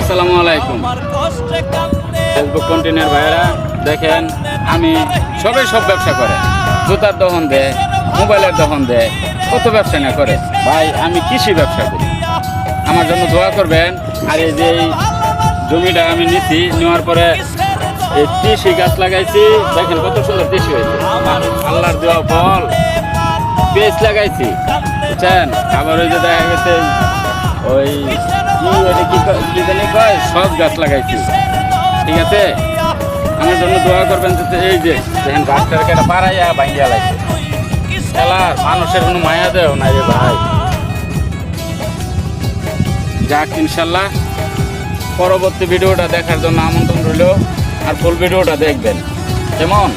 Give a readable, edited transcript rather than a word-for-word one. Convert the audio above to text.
আসসালামু আলাইকুম ফেসবুক কন্টেন্টের ভাইরা দেখেন আমি সবাই সব ব্যবসা করে জুতার দোকান দেয় মোবাইলের দোকান দেয় কত ব্যবসা না করে ভাই আমি কৃষি ব্যবসা করি আমার জন্য দোয়া করবেন আর এই যে এই জমিটা আমি নিছি নেওয়ার পরে এই কৃষি গাছ লাগাইছি দেখেন কত সুন্দর কৃষি হয়েছে আল্লাহর দেওয়া ফল পেঁয়াজ লাগাইছি বুঝছেন আবার ওই যে দেখা গেছে ওই কি জানি কয় সব গাছ লাগাইছি ঠিক আছে আমার জন্য দোয়া করবেন যাতে এই যে দেখেন গাছটাকে একটা পাড়াইয়া ভাঙ্গিয়া লাগছে খেলার মানুষের কোনো মায়া দেও না রে ভাই যাক ইনশাল্লাহ পরবর্তী ভিডিওটা দেখার জন্য আমন্ত্রণ রইল আর ফুল ভিডিওটা দেখবেন কেমন।